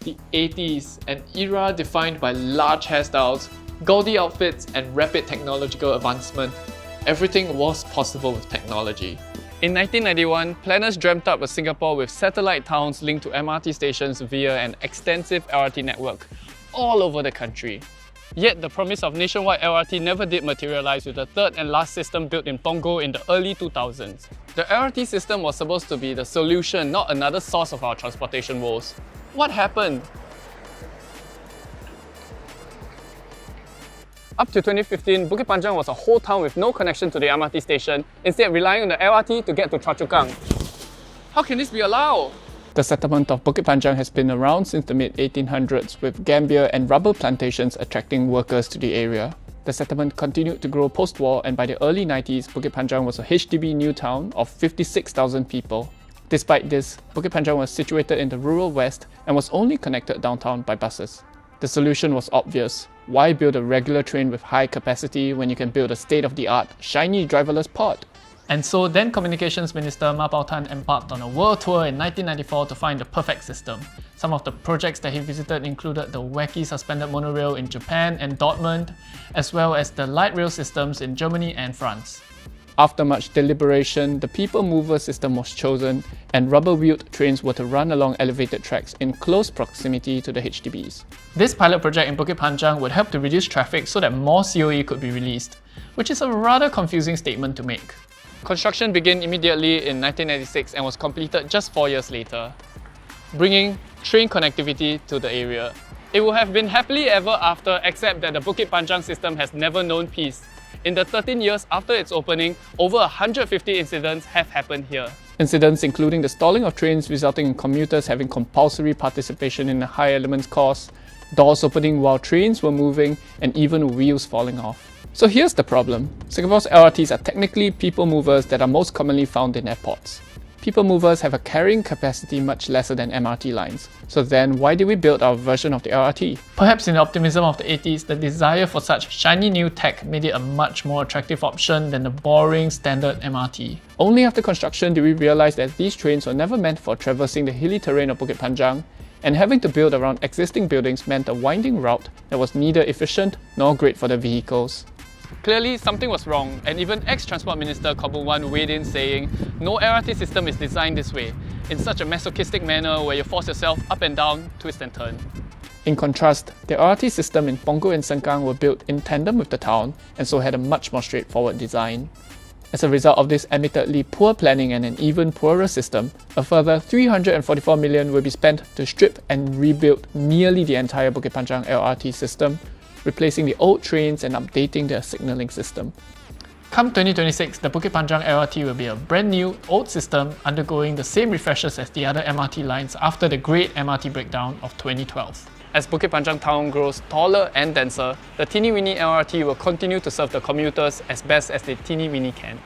the 80s, an era defined by large hairstyles, gaudy outfits, and rapid technological advancement. Everything was possible with technology. In 1991, planners dreamt up a Singapore with satellite towns linked to MRT stations via an extensive LRT network all over the country. Yet the promise of nationwide LRT never did materialize, with the third and last system built in Punggol in the early 2000s. The LRT system was supposed to be the solution, not another source of our transportation woes. What happened? Up to 2015, Bukit Panjang was a whole town with no connection to the MRT station, instead relying on the LRT to get to Choa Chu Kang. How can this be allowed? The settlement of Bukit Panjang has been around since the mid-1800s, with gambia and rubber plantations attracting workers to the area. The settlement continued to grow post-war, and by the early 90s, Bukit Panjang was a HDB new town of 56,000 people. Despite this, Bukit Panjang was situated in the rural west and was only connected downtown by buses. The solution was obvious. Why build a regular train with high capacity when you can build a state-of-the-art, shiny driverless pod? And so then Communications Minister Ma Baotan embarked on a world tour in 1994 to find the perfect system. Some of the projects that he visited included the wacky suspended monorail in Japan and Dortmund, as well as the light rail systems in Germany and France. After much deliberation, the people mover system was chosen, and rubber-wheeled trains were to run along elevated tracks in close proximity to the HDBs. This pilot project in Bukit Panjang would help to reduce traffic so that more COE could be released, which is a rather confusing statement to make. Construction began immediately in 1996 and was completed just 4 years later, bringing train connectivity to the area. It would have been happily ever after, except that the Bukit Panjang system has never known peace. In the 13 years after its opening, over 150 incidents have happened here. Incidents including the stalling of trains resulting in commuters having compulsory participation in a high elements course, doors opening while trains were moving, and even wheels falling off. So here's the problem. Singapore's LRTs are technically people movers that are most commonly found in airports. People movers have a carrying capacity much lesser than MRT lines. So then why did we build our version of the LRT? Perhaps in the optimism of the 80s, the desire for such shiny new tech made it a much more attractive option than the boring standard MRT. Only after construction did we realize that these trains were never meant for traversing the hilly terrain of Bukit Panjang, and having to build around existing buildings meant a winding route that was neither efficient nor great for the vehicles. Clearly, something was wrong, and even ex-Transport Minister Khaw Boon Wan weighed in saying, "No LRT system is designed this way, in such a masochistic manner where you force yourself up and down, twist and turn." In contrast, the LRT system in Punggol and Sengkang were built in tandem with the town, and so had a much more straightforward design. As a result of this admittedly poor planning and an even poorer system, a further 344 million will be spent to strip and rebuild nearly the entire Bukit Panjang LRT system, replacing the old trains and updating their signalling system. Come 2026, the Bukit Panjang LRT will be a brand new, old system undergoing the same refreshes as the other MRT lines after the great MRT breakdown of 2012. As Bukit Panjang town grows taller and denser, the teeny-weeny LRT will continue to serve the commuters as best as the teeny-weeny can.